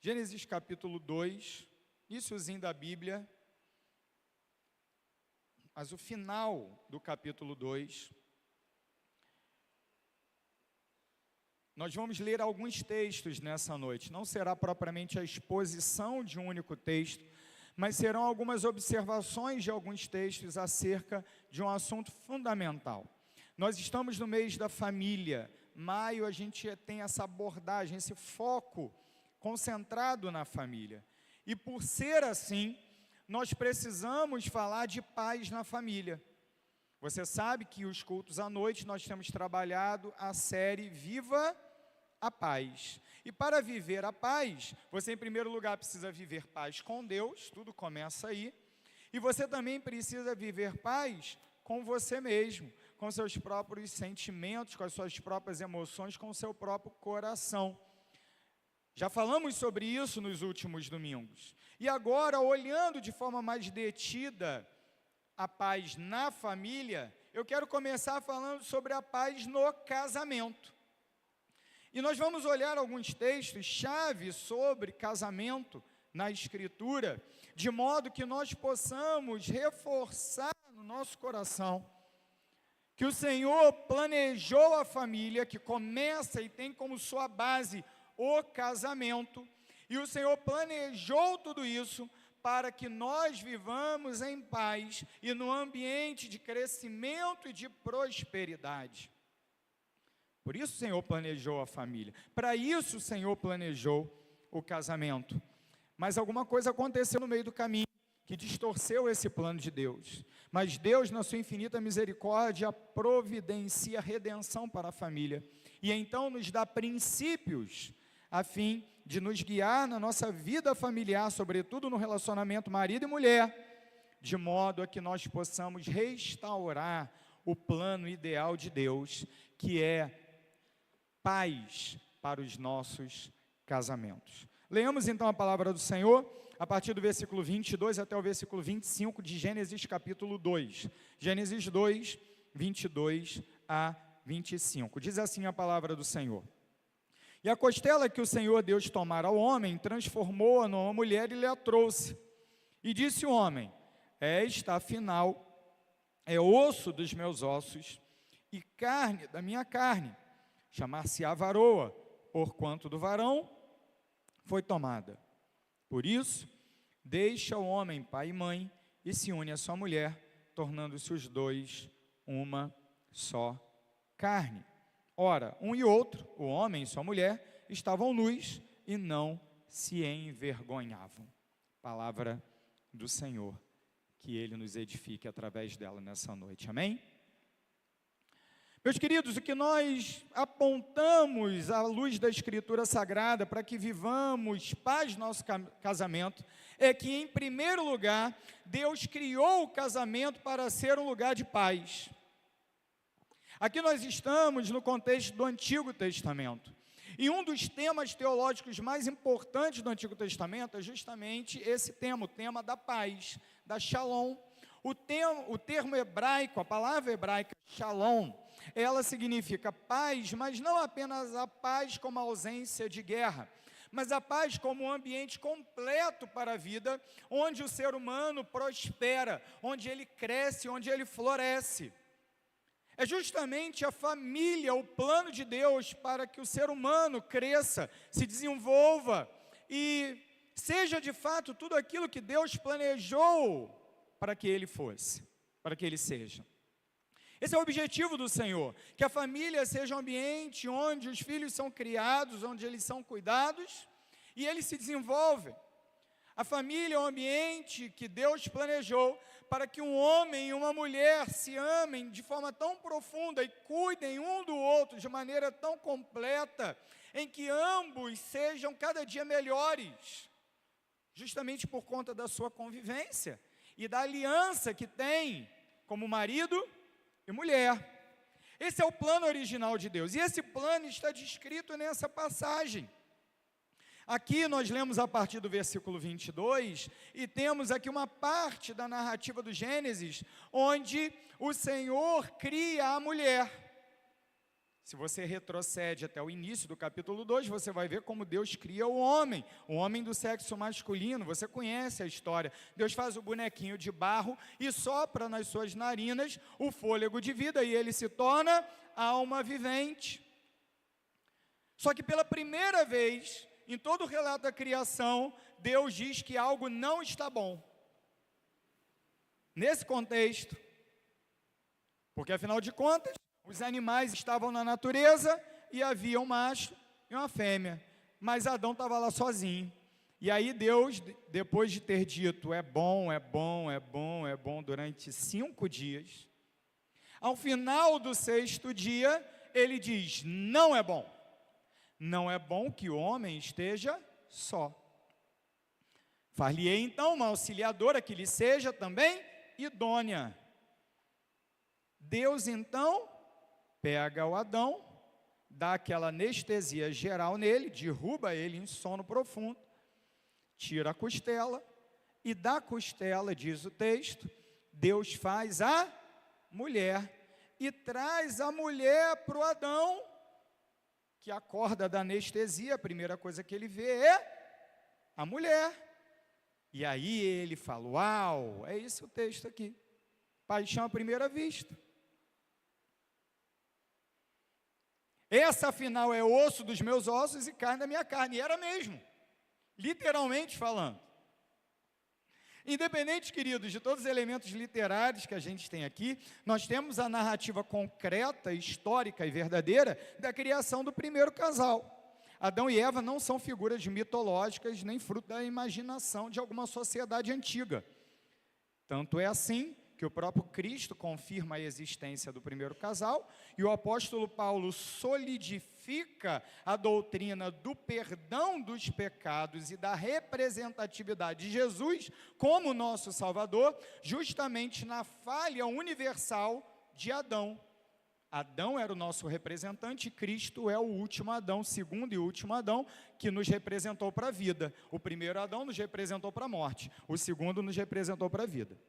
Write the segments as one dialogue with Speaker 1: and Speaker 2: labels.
Speaker 1: Gênesis capítulo 2, iniciozinho da Bíblia, mas o final do capítulo 2, nós vamos ler alguns textos nessa noite. Não será propriamente a exposição de um único texto, mas serão algumas observações de alguns textos acerca de um assunto fundamental. Nós estamos no mês da família. Maio a gente tem essa abordagem, esse foco concentrado na família. E por ser assim, nós precisamos falar de paz na família. Você sabe que os cultos à noite nós temos trabalhado a série Viva a Paz. E para viver a paz, você em primeiro lugar precisa viver paz com Deus, tudo começa aí. E você também precisa viver paz com você mesmo, com seus próprios sentimentos, com as suas próprias emoções, com o seu próprio coração. Já falamos sobre isso nos últimos domingos. E agora, olhando de forma mais detida a paz na família, eu quero começar falando sobre a paz no casamento. E nós vamos olhar alguns textos-chave sobre casamento na Escritura, de modo que nós possamos reforçar no nosso coração que o Senhor planejou a família, que começa e tem como sua base o casamento, e o Senhor planejou tudo isso para que nós vivamos em paz e no ambiente de crescimento e de prosperidade. Por isso o Senhor planejou a família, para isso o Senhor planejou o casamento. Mas alguma coisa aconteceu no meio do caminho, que distorceu esse plano de Deus. Mas Deus, na sua infinita misericórdia, providencia redenção para a família. E então nos dá princípios, a fim de nos guiar na nossa vida familiar, sobretudo no relacionamento marido e mulher, de modo a que nós possamos restaurar o plano ideal de Deus, que é paz para os nossos casamentos. Leamos então a palavra do Senhor, a partir do versículo 22 até o versículo 25 de Gênesis capítulo 2. Gênesis 2, 22 a 25. Diz assim a palavra do Senhor: E a costela que o Senhor Deus tomara ao homem, transformou-a numa mulher e lhe a trouxe. E disse o homem: Esta, afinal, é osso dos meus ossos e carne da minha carne. Chamar-se-á varoa, porquanto do varão foi tomada. Por isso, deixa o homem pai e mãe e se une à sua mulher, tornando-se os dois uma só carne. Ora, um e outro, o homem e sua mulher, estavam nus e não se envergonhavam. Palavra do Senhor, que Ele nos edifique através dela nessa noite. Amém? Meus queridos, o que nós apontamos à luz da Escritura Sagrada para que vivamos paz no nosso casamento é que, em primeiro lugar, Deus criou o casamento para ser um lugar de paz. Aqui nós estamos no contexto do Antigo Testamento. E um dos temas teológicos mais importantes do Antigo Testamento é justamente esse tema, o tema da paz, da shalom. O termo hebraico, a palavra hebraica shalom, ela significa paz, mas não apenas a paz como a ausência de guerra, mas a paz como um ambiente completo para a vida, onde o ser humano prospera, onde ele cresce, onde ele floresce. É justamente a família, o plano de Deus para que o ser humano cresça, se desenvolva e seja de fato tudo aquilo que Deus planejou para que ele fosse, para que ele seja. Esse é o objetivo do Senhor, que a família seja um ambiente onde os filhos são criados, onde eles são cuidados e eles se desenvolvem. A família é um ambiente que Deus planejou para que um homem e uma mulher se amem de forma tão profunda e cuidem um do outro de maneira tão completa, em que ambos sejam cada dia melhores, justamente por conta da sua convivência e da aliança que tem como marido e mulher. Esse é o plano original de Deus, e esse plano está descrito nessa passagem. Aqui nós lemos a partir do versículo 22, e temos aqui uma parte da narrativa do Gênesis, onde o Senhor cria a mulher. Se você retrocede até o início do capítulo 2, você vai ver como Deus cria o homem do sexo masculino. Você conhece a história. Deus faz o bonequinho de barro e sopra nas suas narinas o fôlego de vida, e ele se torna alma vivente. Só que pela primeira vez, em todo o relato da criação, Deus diz que algo não está bom. Nesse contexto, porque afinal de contas, os animais estavam na natureza e havia um macho e uma fêmea, mas Adão estava lá sozinho. E aí Deus, depois de ter dito, é bom, é bom, é bom, é bom, durante 5 dias, ao final do 6º dia, ele diz, não é bom. Não é bom que o homem esteja só. Far-lhe-ei então uma auxiliadora que lhe seja também idônea. Deus então pega o Adão, dá aquela anestesia geral nele, derruba ele em sono profundo, tira a costela, e da costela, diz o texto, Deus faz a mulher, e traz a mulher para o Adão, que acorda da anestesia, a primeira coisa que ele vê é a mulher. E aí ele fala, uau, é esse o texto aqui, paixão à primeira vista. Essa, afinal, é osso dos meus ossos e carne da minha carne. E era mesmo, literalmente falando. Independente, queridos, de todos os elementos literários que a gente tem aqui, nós temos a narrativa concreta, histórica e verdadeira da criação do primeiro casal. Adão e Eva não são figuras mitológicas, nem fruto da imaginação de alguma sociedade antiga. Tanto é assim que o próprio Cristo confirma a existência do primeiro casal, e o apóstolo Paulo solidifica a doutrina do perdão dos pecados e da representatividade de Jesus como nosso Salvador, justamente na falha universal de Adão. Adão era o nosso representante, Cristo é o último Adão, segundo e último Adão, que nos representou para a vida. O primeiro Adão nos representou para a morte, o segundo nos representou para a vida.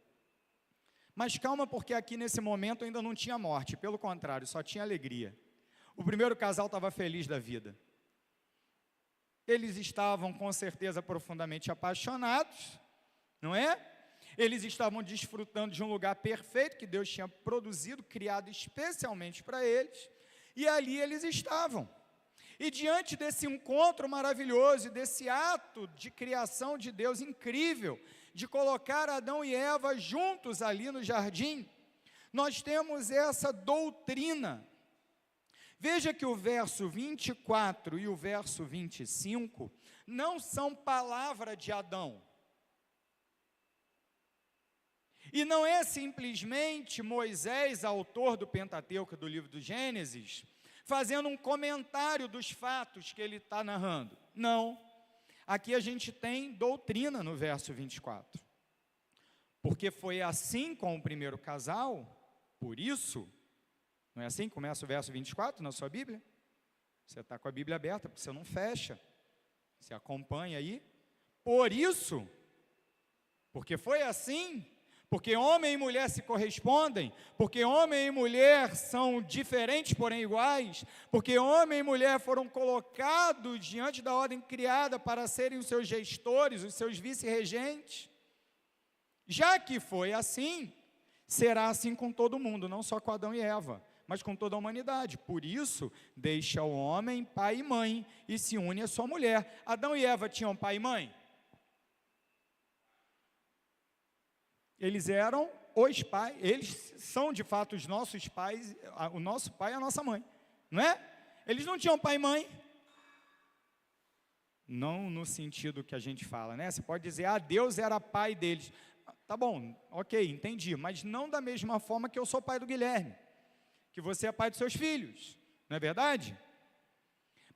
Speaker 1: Mas calma, porque aqui nesse momento ainda não tinha morte, pelo contrário, só tinha alegria. O primeiro casal estava feliz da vida. Eles estavam com certeza profundamente apaixonados, não é? Eles estavam desfrutando de um lugar perfeito que Deus tinha produzido, criado especialmente para eles, e ali eles estavam. E diante desse encontro maravilhoso, desse ato de criação de Deus incrível, de colocar Adão e Eva juntos ali no jardim, nós temos essa doutrina. Veja que o verso 24 e o verso 25 não são palavra de Adão. E não é simplesmente Moisés, autor do Pentateuco, do livro do Gênesis, fazendo um comentário dos fatos que ele está narrando. Não. Aqui a gente tem doutrina no verso 24. Porque foi assim com o primeiro casal, por isso, não é assim que começa o verso 24 na sua Bíblia? Você está com a Bíblia aberta, porque você não fecha. Você acompanha aí. Por isso, porque foi assim, porque homem e mulher se correspondem, porque homem e mulher são diferentes, porém iguais, porque homem e mulher foram colocados diante da ordem criada para serem os seus gestores, os seus vice-regentes. Já que foi assim, será assim com todo mundo, não só com Adão e Eva, mas com toda a humanidade. Por isso, deixa o homem pai e mãe e se une à sua mulher. Adão e Eva tinham pai e mãe? Eles eram os pais, eles são de fato os nossos pais, o nosso pai e a nossa mãe, não é? Eles não tinham pai e mãe, não no sentido que a gente fala, né? Você pode dizer, Deus era pai deles, tá bom, ok, entendi, mas não da mesma forma que eu sou pai do Guilherme, que você é pai dos seus filhos, não é verdade?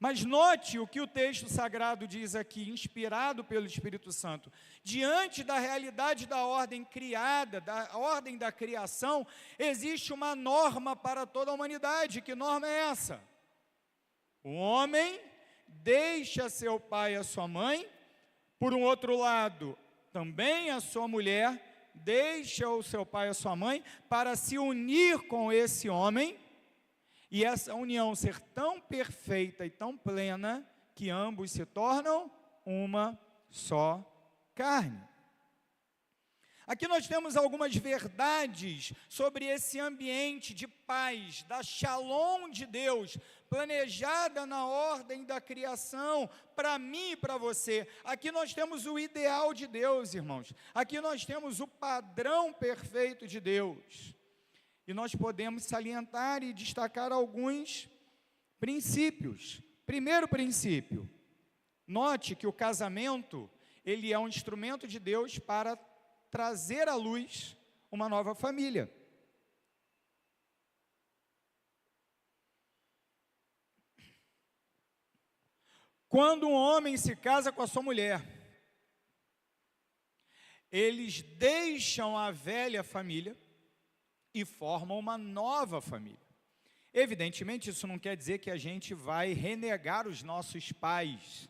Speaker 1: Mas note o que o texto sagrado diz aqui, inspirado pelo Espírito Santo. Diante da realidade da ordem criada, da ordem da criação, existe uma norma para toda a humanidade. Que norma é essa? O homem deixa seu pai e a sua mãe, por um outro lado, também a sua mulher deixa o seu pai e a sua mãe para se unir com esse homem, E essa união ser tão perfeita e tão plena, que ambos se tornam uma só carne. Aqui nós temos algumas verdades sobre esse ambiente de paz, da Shalom de Deus, planejada na ordem da criação, para mim e para você. Aqui nós temos o ideal de Deus, irmãos. Aqui nós temos o padrão perfeito de Deus. E nós podemos salientar e destacar alguns princípios. Primeiro princípio, note que o casamento, ele é um instrumento de Deus para trazer à luz uma nova família. Quando um homem se casa com a sua mulher, eles deixam a velha família e formam uma nova família. Evidentemente, isso não quer dizer que a gente vai renegar os nossos pais,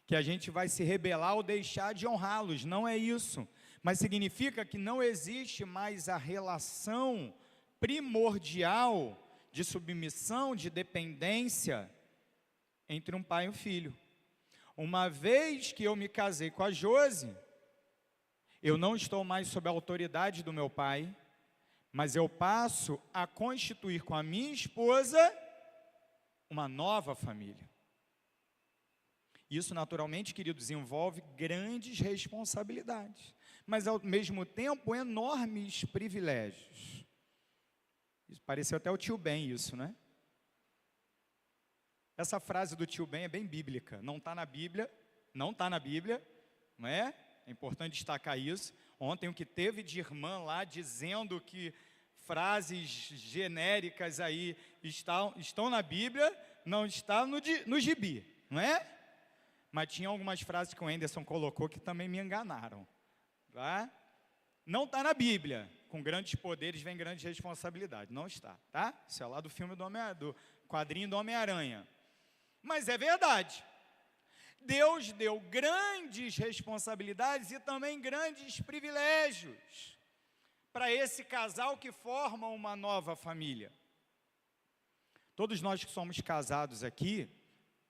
Speaker 1: que a gente vai se rebelar ou deixar de honrá-los, não é isso. Mas significa que não existe mais a relação primordial de submissão, de dependência entre um pai e um filho. Uma vez que eu me casei com a Josi, eu não estou mais sob a autoridade do meu pai, mas eu passo a constituir com a minha esposa uma nova família. Isso, naturalmente, queridos, envolve grandes responsabilidades, mas, ao mesmo tempo, enormes privilégios. Isso pareceu até o tio Ben, isso, né? Essa frase do tio Ben é bem bíblica, não está na Bíblia, não é? É importante destacar isso. Ontem o que teve de irmã lá dizendo que frases genéricas aí estão na Bíblia, não está no gibi, não é? Mas tinha algumas frases que o Anderson colocou que também me enganaram. Tá? Não está na Bíblia. Com grandes poderes vem grande responsabilidade. Não está, tá? Isso é lá do filme do quadrinho do Homem-Aranha. Mas é verdade. Deus deu grandes responsabilidades e também grandes privilégios para esse casal que forma uma nova família. Todos nós que somos casados aqui,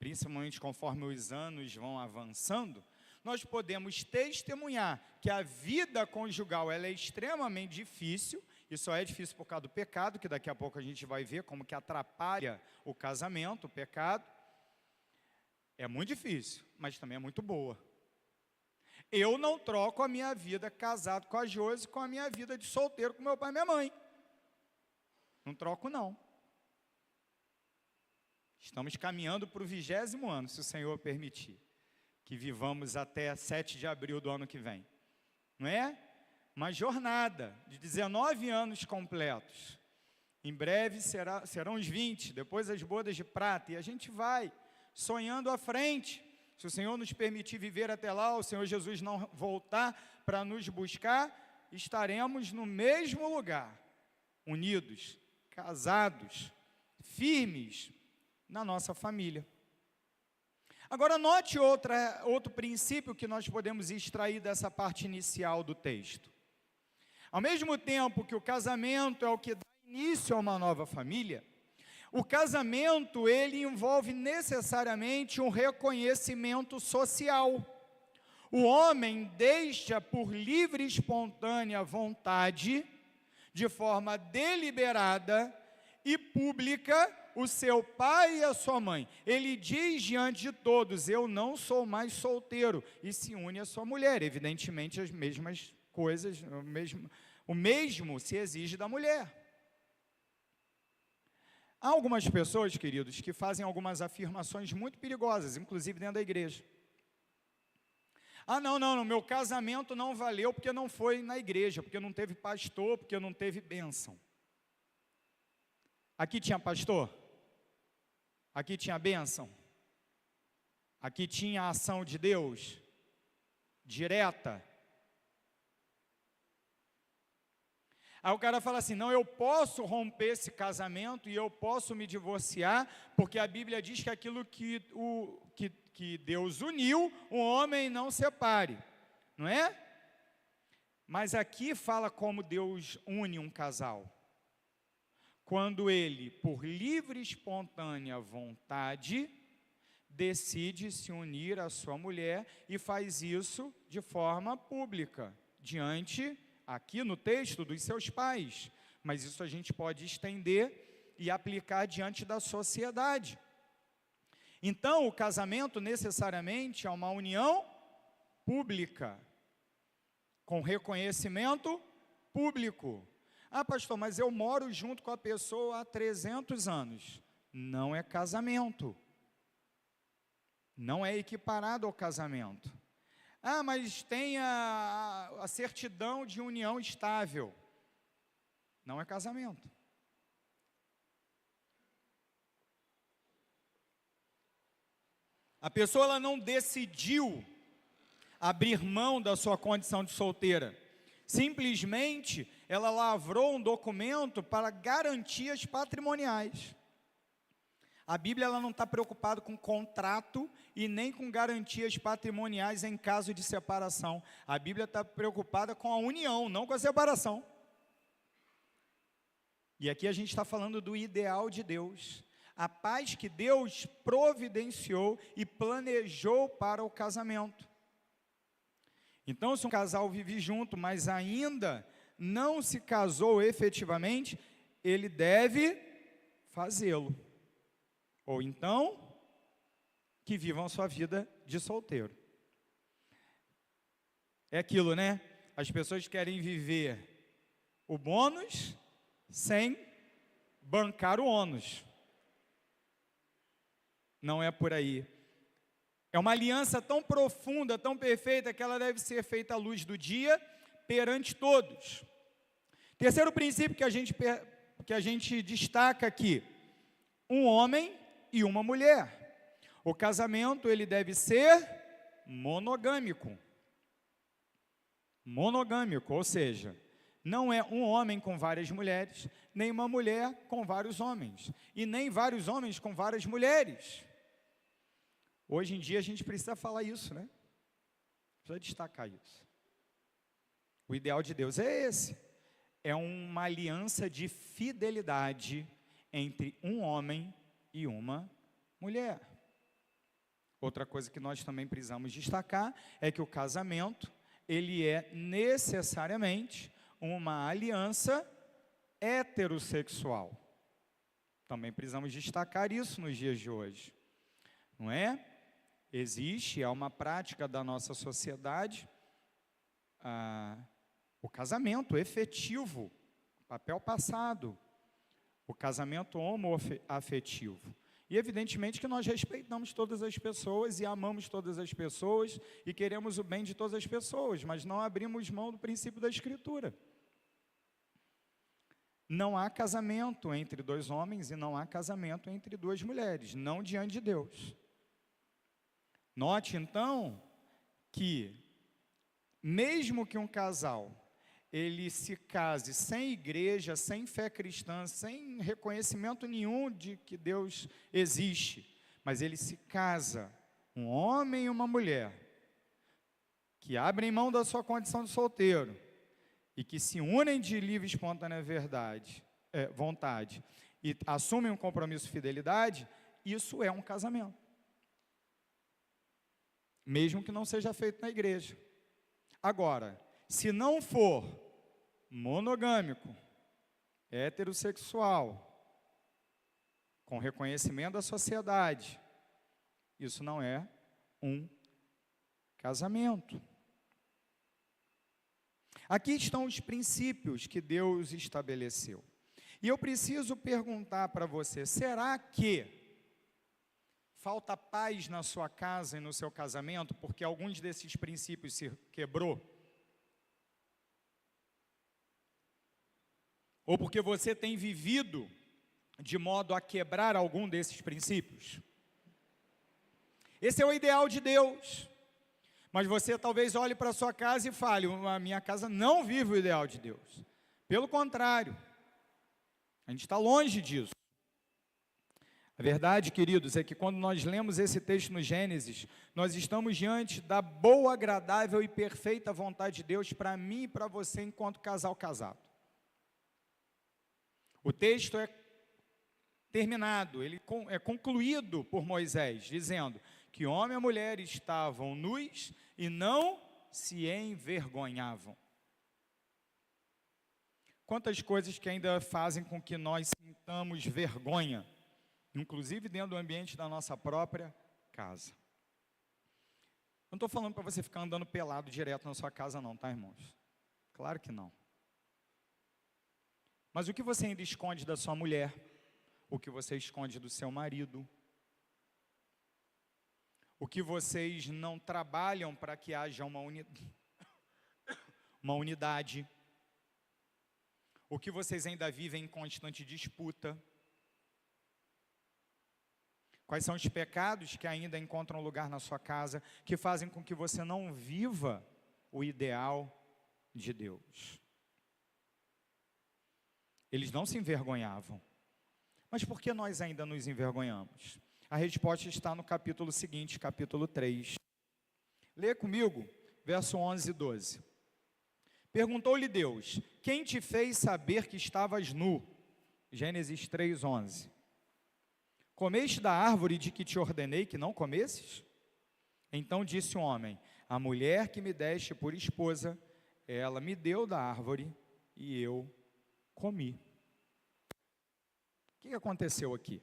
Speaker 1: principalmente conforme os anos vão avançando, nós podemos testemunhar que a vida conjugal ela é extremamente difícil, e só é difícil por causa do pecado, que daqui a pouco a gente vai ver como que atrapalha o casamento, o pecado. É muito difícil, mas também é muito boa. Eu não troco a minha vida casado com a Josi com a minha vida de solteiro com meu pai e minha mãe. Não troco, não. Estamos caminhando para o 20º ano, se o Senhor permitir, que vivamos até 7 de abril do ano que vem. Não é? Uma jornada de 19 anos completos. Em breve serão os 20, depois as bodas de prata, e a gente vai sonhando à frente. Se o Senhor nos permitir viver até lá, o Senhor Jesus não voltar para nos buscar, estaremos no mesmo lugar, unidos, casados, firmes na nossa família. Agora note outro princípio que nós podemos extrair dessa parte inicial do texto. Ao mesmo tempo que o casamento é o que dá início a uma nova família, o casamento, ele envolve necessariamente um reconhecimento social. O homem deixa por livre e espontânea vontade, de forma deliberada e pública, o seu pai e a sua mãe. Ele diz diante de todos: eu não sou mais solteiro, e se une à sua mulher. Evidentemente as mesmas coisas, o mesmo se exige da mulher. Há algumas pessoas, queridos, que fazem algumas afirmações muito perigosas, inclusive dentro da igreja. Ah, não, meu casamento não valeu porque não foi na igreja, porque não teve pastor, porque não teve bênção. Aqui tinha pastor? Aqui tinha bênção? Aqui tinha a ação de Deus? Direta? Aí o cara fala assim: não, eu posso romper esse casamento e eu posso me divorciar, porque a Bíblia diz que aquilo que Deus uniu, o homem não separe, não é? Mas aqui fala como Deus une um casal. quando ele, por livre e espontânea vontade, decide se unir à sua mulher e faz isso de forma pública, diante, aqui no texto, dos seus pais. Mas isso a gente pode estender e aplicar diante da sociedade. Então, o casamento necessariamente é uma união pública, com reconhecimento público. Ah, pastor, mas eu moro junto com a pessoa há 300 anos. Não é casamento. Não é equiparado ao casamento. Ah, mas tem a certidão de união estável. Não é casamento. A pessoa ela não decidiu abrir mão da sua condição de solteira. Simplesmente, ela lavrou um documento para garantias patrimoniais. A Bíblia ela não está preocupada com contrato e nem com garantias patrimoniais em caso de separação. A Bíblia está preocupada com a união, não com a separação. E aqui a gente está falando do ideal de Deus. A paz que Deus providenciou e planejou para o casamento. Então, se um casal vive junto, mas ainda não se casou efetivamente, ele deve fazê-lo. Ou então, que vivam a sua vida de solteiro. É aquilo, né? As pessoas querem viver o bônus sem bancar o ônus. Não é por aí. É uma aliança tão profunda, tão perfeita, que ela deve ser feita à luz do dia, perante todos. Terceiro princípio que a gente destaca aqui: um homem e uma mulher. O casamento, ele deve ser monogâmico. Monogâmico, ou seja, não é um homem com várias mulheres, nem uma mulher com vários homens, e nem vários homens com várias mulheres. Hoje em dia a gente precisa falar isso, né? Precisa destacar isso. O ideal de Deus é esse. É uma aliança de fidelidade entre um homem e uma mulher. Outra coisa que nós também precisamos destacar é que o casamento, ele é necessariamente uma aliança heterossexual. Também precisamos destacar isso nos dias de hoje. Não é? Existe, é uma prática da nossa sociedade, o casamento efetivo, papel passado, o casamento homoafetivo. E evidentemente que nós respeitamos todas as pessoas e amamos todas as pessoas e queremos o bem de todas as pessoas, mas não abrimos mão do princípio da Escritura. Não há casamento entre dois homens e não há casamento entre duas mulheres, não diante de Deus. Note, então, que mesmo que um casal, ele se case sem igreja, sem fé cristã, sem reconhecimento nenhum de que Deus existe, mas ele se casa, um homem e uma mulher, que abrem mão da sua condição de solteiro, e que se unem de livre e espontânea vontade, e assumem um compromisso de fidelidade, isso é um casamento. Mesmo que não seja feito na igreja. Agora, se não for monogâmico, heterossexual, com reconhecimento da sociedade, isso não é um casamento. Aqui estão os princípios que Deus estabeleceu. E eu preciso perguntar para você, será que falta paz na sua casa e no seu casamento porque alguns desses princípios se quebrou? Ou porque você tem vivido de modo a quebrar algum desses princípios? Esse é o ideal de Deus. Mas você talvez olhe para a sua casa e fale: a minha casa não vive o ideal de Deus. Pelo contrário, a gente está longe disso. A verdade, queridos, é que quando nós lemos esse texto no Gênesis, nós estamos diante da boa, agradável e perfeita vontade de Deus para mim e para você enquanto casal casado. O texto é terminado, ele é concluído por Moisés, dizendo que homem e mulher estavam nus e não se envergonhavam. Quantas coisas que ainda fazem com que nós sintamos vergonha, inclusive dentro do ambiente da nossa própria casa. Não estou falando para você ficar andando pelado direto na sua casa não, tá, irmãos? Claro que não. Mas o que você ainda esconde da sua mulher? O que você esconde do seu marido? O que vocês não trabalham para que haja uma unidade? O que vocês ainda vivem em constante disputa? Quais são os pecados que ainda encontram lugar na sua casa, que fazem com que você não viva o ideal de Deus? Eles não se envergonhavam. Mas por que nós ainda nos envergonhamos? A resposta está no capítulo seguinte, capítulo 3. Lê comigo, verso 11 e 12. Perguntou-lhe Deus: quem te fez saber que estavas nu? Gênesis 3, 11. Comeste da árvore de que te ordenei que não comesses? Então disse o homem: a mulher que me deste por esposa, ela me deu da árvore e eu comi. O que aconteceu aqui?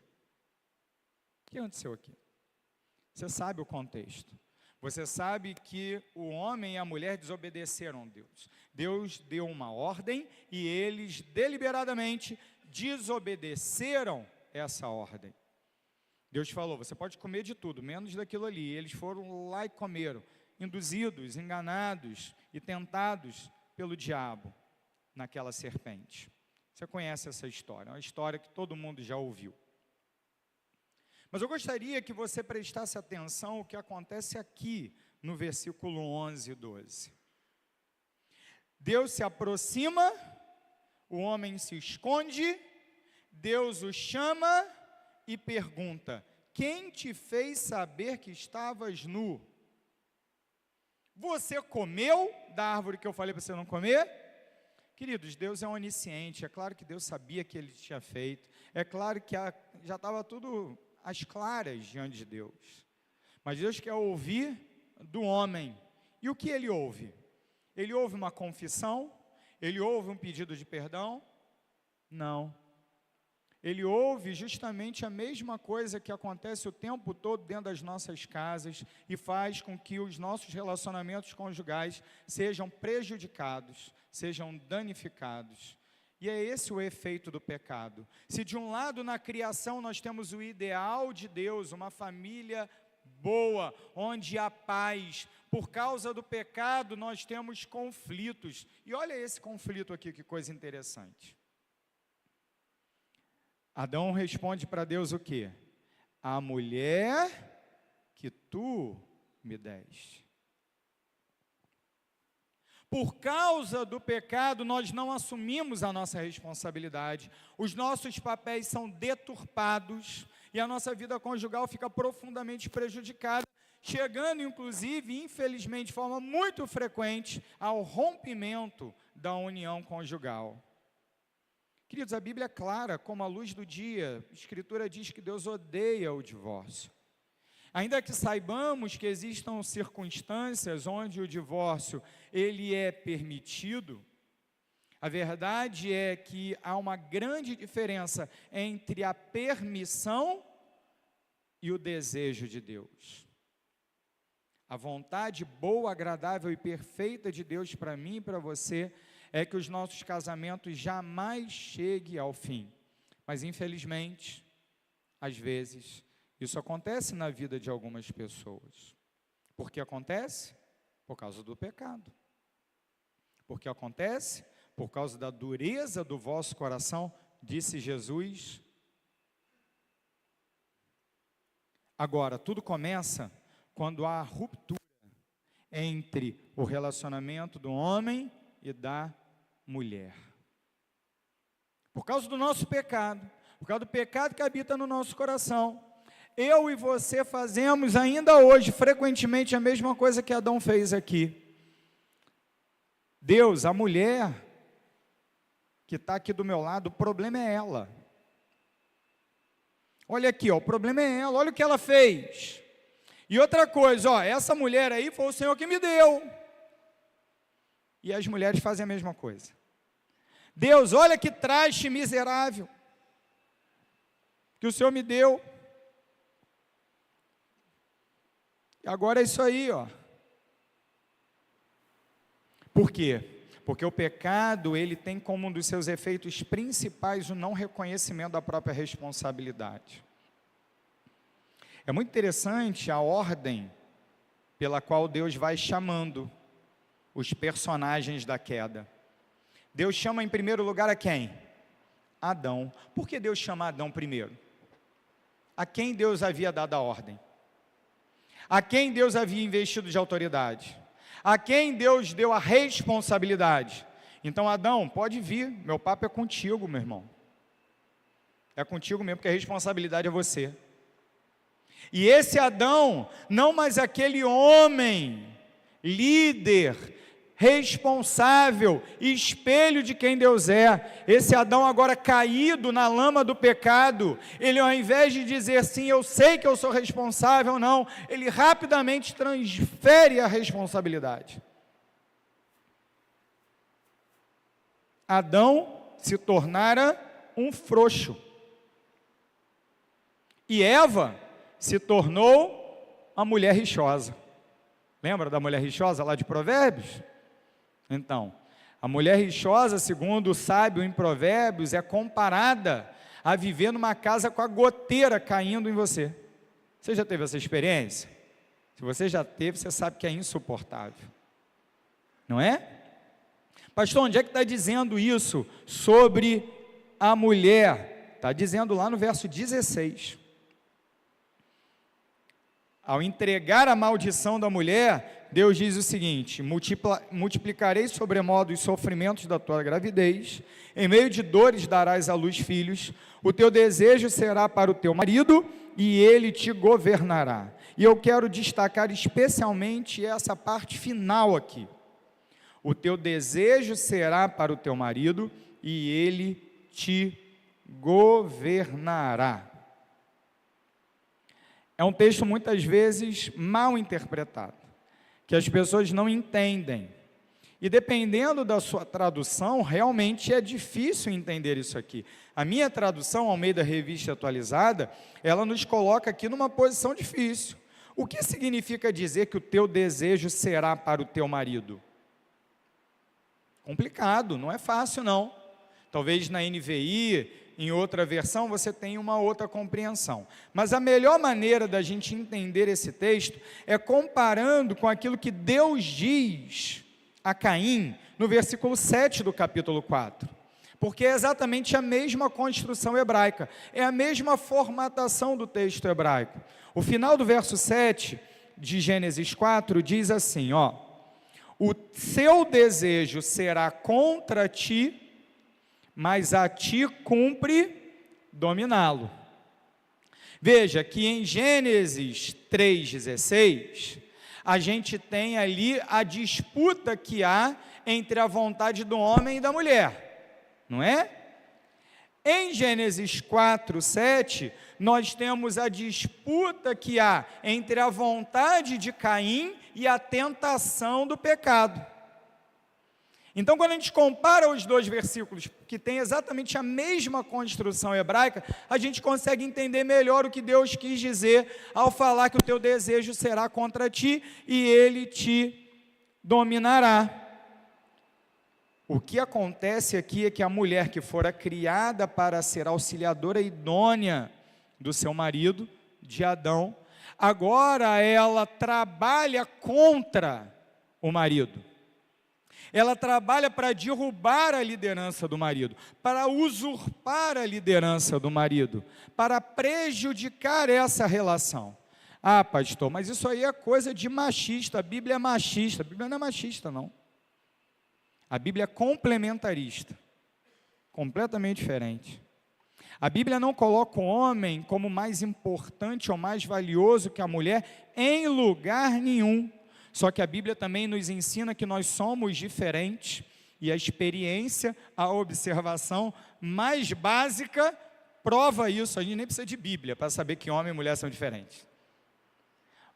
Speaker 1: O que aconteceu aqui? Você sabe o contexto. Você sabe que o homem e a mulher desobedeceram a Deus. Deus deu uma ordem e eles deliberadamente desobedeceram essa ordem. Deus falou: você pode comer de tudo, menos daquilo ali. E eles foram lá e comeram, induzidos, enganados e tentados pelo diabo naquela serpente. Você conhece essa história, é uma história que todo mundo já ouviu. Mas eu gostaria que você prestasse atenção ao que acontece aqui no versículo 11 e 12. Deus se aproxima, o homem se esconde, Deus o chama e pergunta: quem te fez saber que estavas nu? Você comeu da árvore que eu falei para você não comer? Queridos, Deus é onisciente, é claro que Deus sabia que Ele tinha feito, é claro que já estava tudo às claras diante de Deus. Mas Deus quer ouvir do homem. E o que Ele ouve? Ele ouve uma confissão? Ele ouve um pedido de perdão? Não. Ele ouve justamente a mesma coisa que acontece o tempo todo dentro das nossas casas e faz com que os nossos relacionamentos conjugais sejam prejudicados, sejam danificados. E é esse o efeito do pecado. Se de um lado na criação nós temos o ideal de Deus, uma família boa, onde há paz, por causa do pecado nós temos conflitos. E olha esse conflito aqui, que coisa interessante. Adão responde para Deus o quê? A mulher que tu me deste. Por causa do pecado, nós não assumimos a nossa responsabilidade, os nossos papéis são deturpados e a nossa vida conjugal fica profundamente prejudicada, chegando inclusive, infelizmente, de forma muito frequente, ao rompimento da união conjugal. Queridos, a Bíblia é clara, como a luz do dia. A Escritura diz que Deus odeia o divórcio. Ainda que saibamos que existam circunstâncias onde o divórcio ele é permitido, a verdade é que há uma grande diferença entre a permissão e o desejo de Deus. A vontade boa, agradável e perfeita de Deus para mim e para você é que os nossos casamentos jamais cheguem ao fim. Mas, infelizmente, às vezes, isso acontece na vida de algumas pessoas. Por que acontece? Por causa do pecado. Por que acontece? Por causa da dureza do vosso coração, disse Jesus. Agora, tudo começa quando há ruptura entre o relacionamento do homem e da mulher. Por causa do nosso pecado, por causa do pecado que habita no nosso coração, eu e você fazemos ainda hoje, frequentemente, a mesma coisa que Adão fez aqui. Deus, a mulher que está aqui do meu lado, o problema é ela. Olha aqui, ó, o problema é ela, olha o que ela fez. E outra coisa, ó, essa mulher aí foi o Senhor que me deu. E as mulheres fazem a mesma coisa. Deus, olha que traste miserável que o Senhor me deu. E agora é isso aí, ó. Por quê? Porque o pecado, ele tem como um dos seus efeitos principais o não reconhecimento da própria responsabilidade. É muito interessante a ordem pela qual Deus vai chamando os personagens da queda. Deus chama em primeiro lugar a quem? Adão. Por que Deus chama Adão primeiro? A quem Deus havia dado a ordem? A quem Deus havia investido de autoridade? A quem Deus deu a responsabilidade? Então, Adão, pode vir, meu papo é contigo, meu irmão. É contigo mesmo, porque a responsabilidade é você. E esse Adão, não mais aquele homem, líder, responsável, espelho de quem Deus é. Esse Adão agora caído na lama do pecado, ele ao invés de dizer sim, eu sei que eu sou responsável, não, ele rapidamente transfere a responsabilidade. Adão se tornara um frouxo. E Eva se tornou uma mulher rixosa. Lembra da mulher rixosa lá de Provérbios? Então, a mulher rixosa, segundo o sábio em Provérbios, é comparada a viver numa casa com a goteira caindo em você. Você já teve essa experiência? Se você já teve, você sabe que é insuportável. Não é? Pastor, onde é que está dizendo isso sobre a mulher? Está dizendo lá no verso 16. Ao entregar a maldição da mulher, Deus diz o seguinte: multiplicarei sobremodo os sofrimentos da tua gravidez, em meio de dores darás à luz filhos, o teu desejo será para o teu marido, e ele te governará. E eu quero destacar especialmente essa parte final aqui. O teu desejo será para o teu marido, e ele te governará. É um texto muitas vezes mal interpretado, que as pessoas não entendem. E dependendo da sua tradução, realmente é difícil entender isso aqui. A minha tradução, Almeida Revista Atualizada, ela nos coloca aqui numa posição difícil. O que significa dizer que o teu desejo será para o teu marido? Complicado, não é fácil não. Talvez na NVI, em outra versão, você tenha uma outra compreensão. Mas a melhor maneira da gente entender esse texto é comparando com aquilo que Deus diz a Caim, no versículo 7 do capítulo 4. Porque é exatamente a mesma construção hebraica, é a mesma formatação do texto hebraico. O final do verso 7 de Gênesis 4 diz assim, ó: o seu desejo será contra ti, mas a ti cumpre dominá-lo. Veja que em Gênesis 3,16, a gente tem ali a disputa que há entre a vontade do homem e da mulher, não é? Em Gênesis 4:7, nós temos a disputa que há entre a vontade de Caim e a tentação do pecado. Então, quando a gente compara os dois versículos, que tem exatamente a mesma construção hebraica, a gente consegue entender melhor o que Deus quis dizer ao falar que o teu desejo será contra ti e ele te dominará. O que acontece aqui é que a mulher que fora criada para ser auxiliadora idônea do seu marido, de Adão, agora ela trabalha contra o marido. Ela trabalha para derrubar a liderança do marido, para usurpar a liderança do marido, para prejudicar essa relação. Ah, pastor, mas isso aí é coisa de machista, a Bíblia é machista. A Bíblia não é machista, não. A Bíblia é complementarista, completamente diferente. A Bíblia não coloca o homem como mais importante ou mais valioso que a mulher em lugar nenhum. Só que a Bíblia também nos ensina que nós somos diferentes, E a experiência, a observação mais básica prova isso. A gente nem precisa de Bíblia para saber que homem e mulher são diferentes.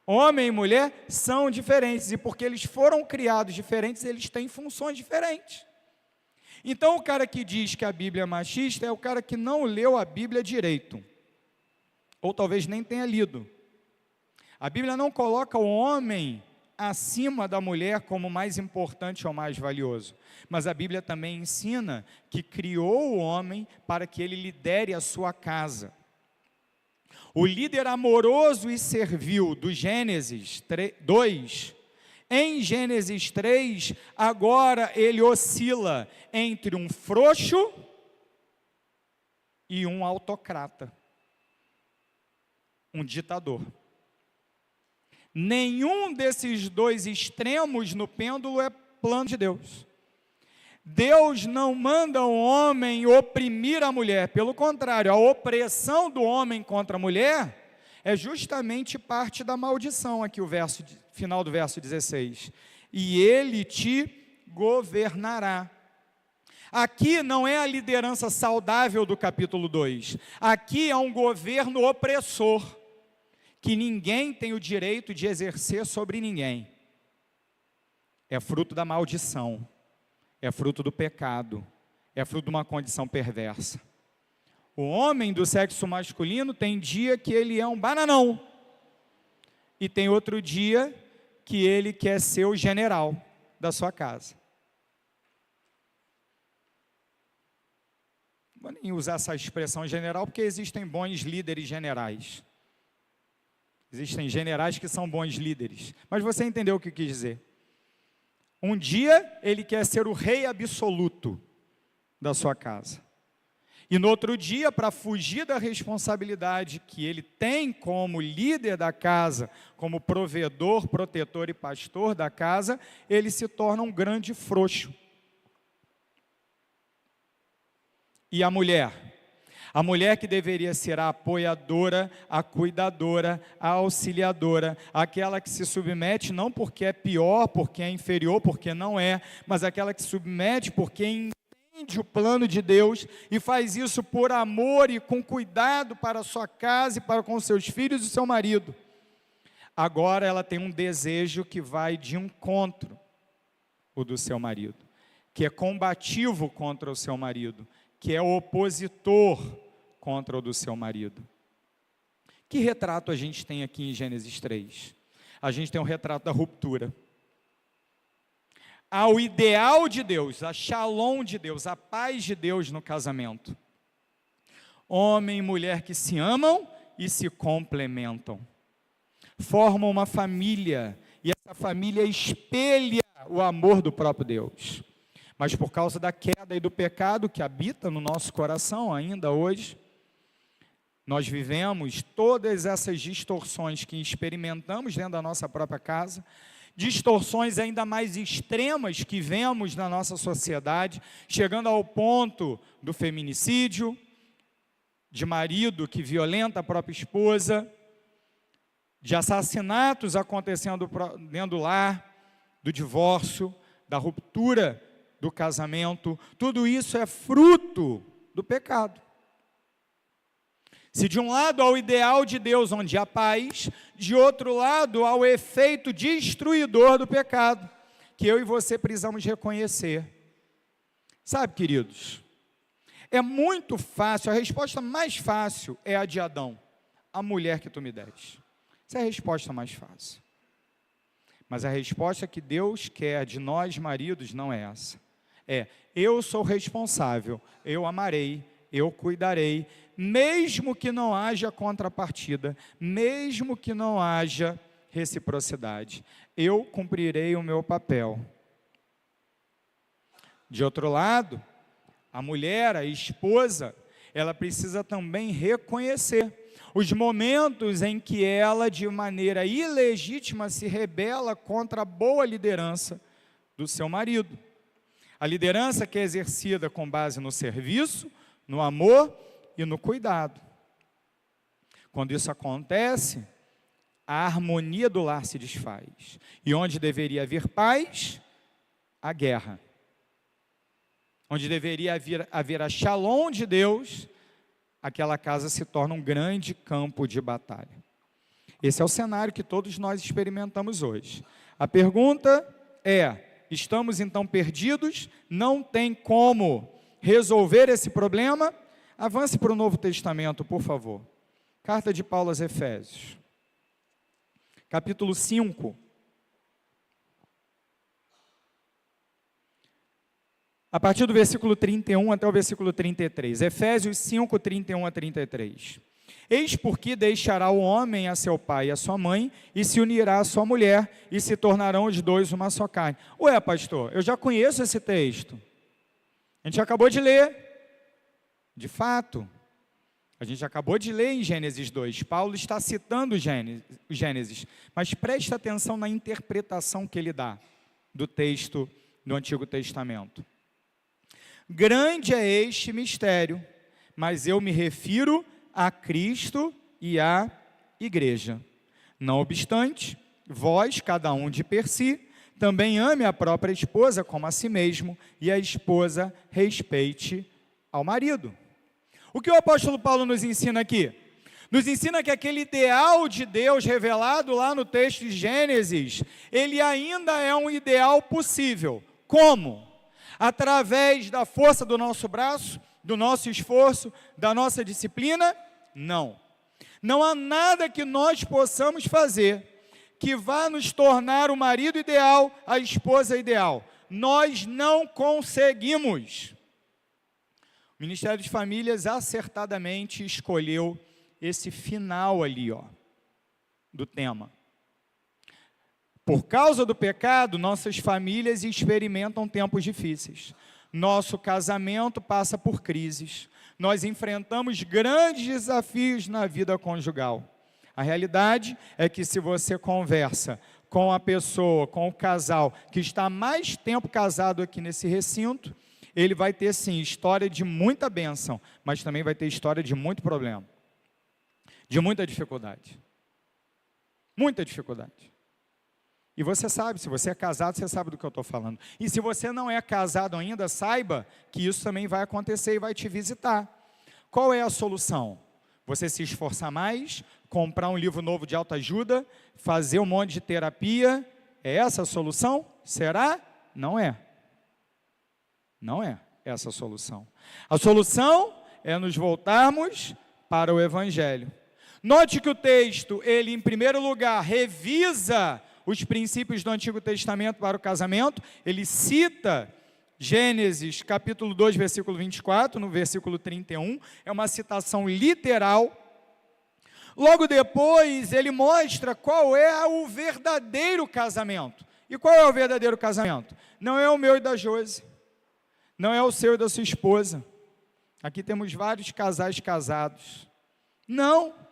Speaker 1: Homem e mulher são diferentes, e porque eles foram criados diferentes, eles têm funções diferentes. Então, o cara que diz que a Bíblia é machista é o cara que não leu a Bíblia direito, ou talvez nem tenha lido. A Bíblia não coloca o homem acima da mulher como mais importante ou mais valioso, mas a Bíblia também ensina que criou o homem para que ele lidere a sua casa. O líder amoroso e servil do Gênesis 2, em Gênesis 3, agora ele oscila entre um frouxo e um autocrata, um ditador. Nenhum desses dois extremos no pêndulo é plano de Deus. Deus não manda o homem oprimir a mulher, pelo contrário, a opressão do homem contra a mulher é justamente parte da maldição, aqui o final do verso 16. E ele te governará. Aqui não é a liderança saudável do capítulo 2, aqui é um governo opressor, que ninguém tem o direito de exercer sobre ninguém. É fruto da maldição. É fruto do pecado, é fruto de uma condição perversa. O homem do sexo masculino tem dia que ele é um bananão, e tem outro dia que ele quer ser o general da sua casa. Não vou nem usar essa expressão general, porque existem bons líderes generais. Existem generais que são bons líderes, mas você entendeu o que eu quis dizer. Um dia ele quer ser o rei absoluto da sua casa. E no outro dia, para fugir da responsabilidade que ele tem como líder da casa, como provedor, protetor e pastor da casa, ele se torna um grande frouxo. E a mulher? A mulher que deveria ser a apoiadora, a cuidadora, a auxiliadora, aquela que se submete não porque é pior, porque é inferior, porque não é, mas aquela que se submete porque entende o plano de Deus e faz isso por amor e com cuidado para a sua casa e para com seus filhos e seu marido. Agora ela tem um desejo que vai de encontro, o do seu marido, que é combativo contra o seu marido, que é opositor contra o do seu marido. Que retrato a gente tem aqui em Gênesis 3? A gente tem um retrato da ruptura. Ao ideal de Deus, a shalom de Deus, a paz de Deus no casamento. Homem e mulher que se amam e se complementam. Formam uma família, e essa família espelha o amor do próprio Deus. Mas por causa da queda e do pecado que habita no nosso coração ainda hoje, nós vivemos todas essas distorções que experimentamos dentro da nossa própria casa, distorções ainda mais extremas que vemos na nossa sociedade, chegando ao ponto do feminicídio, de marido que violenta a própria esposa, de assassinatos acontecendo dentro do lar, do divórcio, da ruptura do casamento. Tudo isso é fruto do pecado. Se de um lado há o ideal de Deus, onde há paz, de outro lado há o efeito destruidor do pecado, que eu e você precisamos reconhecer. Sabe, queridos, é muito fácil, a resposta mais fácil é a de Adão, a mulher que tu me deste. Essa é a resposta mais fácil. Mas a resposta que Deus quer de nós maridos não é essa. É, eu sou responsável, eu amarei, eu cuidarei, mesmo que não haja contrapartida, mesmo que não haja reciprocidade, eu cumprirei o meu papel. De outro lado, a mulher, a esposa, ela precisa também reconhecer os momentos em que ela, de maneira ilegítima, se rebela contra a boa liderança do seu marido. A liderança que é exercida com base no serviço, no amor e no cuidado. Quando isso acontece, a harmonia do lar se desfaz. E onde deveria haver paz, há guerra. onde deveria haver a shalom de Deus, aquela casa se torna um grande campo de batalha. Esse é o cenário que todos nós experimentamos hoje. A pergunta é: estamos então perdidos? Não tem como resolver esse problema? Avance para o Novo Testamento, por favor. Carta de Paulo aos Efésios, capítulo 5. A partir do versículo 31 até o versículo 33. Efésios 5, 31 a 33. Eis porque deixará o homem a seu pai e a sua mãe, e se unirá à sua mulher, e se tornarão os dois uma só carne. Ué, pastor, eu já conheço esse texto. A gente acabou de ler. De fato, a gente acabou de ler em Gênesis 2. Paulo está citando Gênesis, mas preste atenção na interpretação que ele dá do texto do Antigo Testamento. Grande é este mistério, mas eu me refiro a Cristo e à igreja. Não obstante, vós, cada um de per si, também ame a própria esposa como a si mesmo, e a esposa respeite ao marido. O que o apóstolo Paulo nos ensina aqui? Nos ensina que aquele ideal de Deus revelado lá no texto de Gênesis, ele ainda é um ideal possível. Como? Através da força do nosso braço, do nosso esforço, da nossa disciplina? Não. Não há nada que nós possamos fazer que vá nos tornar o marido ideal, a esposa ideal. Nós não conseguimos. O Ministério de Famílias acertadamente escolheu esse final ali, do tema. Por causa do pecado, nossas famílias experimentam tempos difíceis. Nosso casamento passa por crises. Nós enfrentamos grandes desafios na vida conjugal. A realidade é que se você conversa com a pessoa, com o casal, que está há mais tempo casado aqui nesse recinto, ele vai ter sim história de muita bênção, mas também vai ter história de muito problema, de muita dificuldade. Muita dificuldade. E você sabe, se você é casado, você sabe do que eu estou falando. E se você não é casado ainda, saiba que isso também vai acontecer e vai te visitar. Qual é a solução? Você se esforçar mais, comprar um livro novo de autoajuda, fazer um monte de terapia. É essa a solução? Será? Não é. Não é essa a solução. A solução é nos voltarmos para o Evangelho. Note que o texto, ele em primeiro lugar, revisa os princípios do Antigo Testamento para o casamento. Ele cita Gênesis capítulo 2, versículo 24, no versículo 31, é uma citação literal. Logo depois, ele mostra qual é o verdadeiro casamento. E qual é o verdadeiro casamento? Não é o meu e da Josi, não é o seu e da sua esposa. Aqui temos vários casais casados. Não.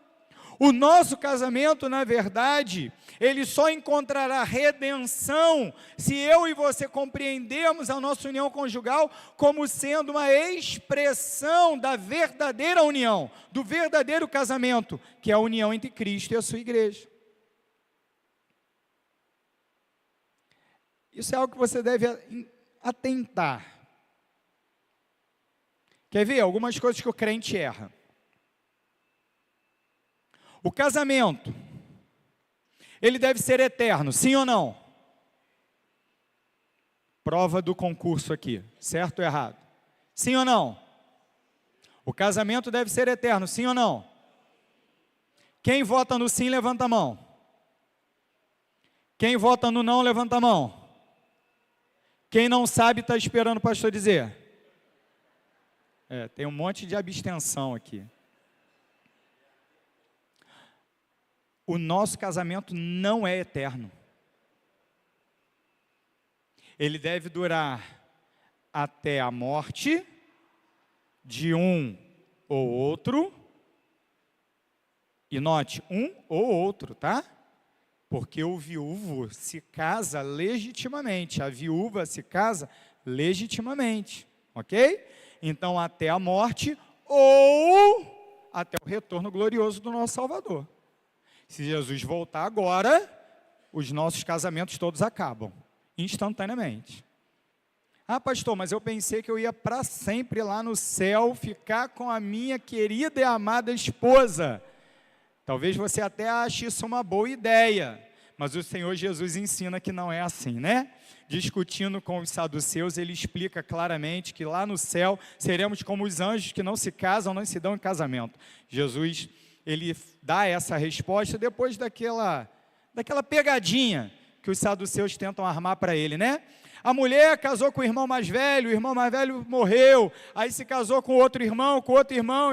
Speaker 1: O nosso casamento, na verdade, ele só encontrará redenção se eu e você compreendermos a nossa união conjugal como sendo uma expressão da verdadeira união, do verdadeiro casamento, que é a união entre Cristo e a sua igreja. Isso é algo que você deve atentar. Quer ver algumas coisas que o crente erra? O casamento, ele deve ser eterno, sim ou não? Prova do concurso aqui, certo ou errado? Sim ou não? O casamento deve ser eterno, sim ou não? Quem vota no sim, levanta a mão. Quem vota no não, levanta a mão. Quem não sabe, está esperando o pastor dizer. Tem um monte de abstenção aqui. O nosso casamento não é eterno. Ele deve durar até a morte de um ou outro. E note, um ou outro, tá? Porque o viúvo se casa legitimamente, a viúva se casa legitimamente, ok? Então, até a morte ou até o retorno glorioso do nosso Salvador. Se Jesus voltar agora, os nossos casamentos todos acabam, instantaneamente. Ah, pastor, mas eu pensei que eu ia para sempre lá no céu, ficar com a minha querida e amada esposa. Talvez você até ache isso uma boa ideia, mas o Senhor Jesus ensina que não é assim, né? Discutindo com os saduceus, ele explica claramente que lá no céu seremos como os anjos que não se casam, não se dão em casamento. Jesus, ele dá essa resposta depois daquela pegadinha que os saduceus tentam armar para ele, né? A mulher casou com o irmão mais velho morreu, aí se casou com outro irmão,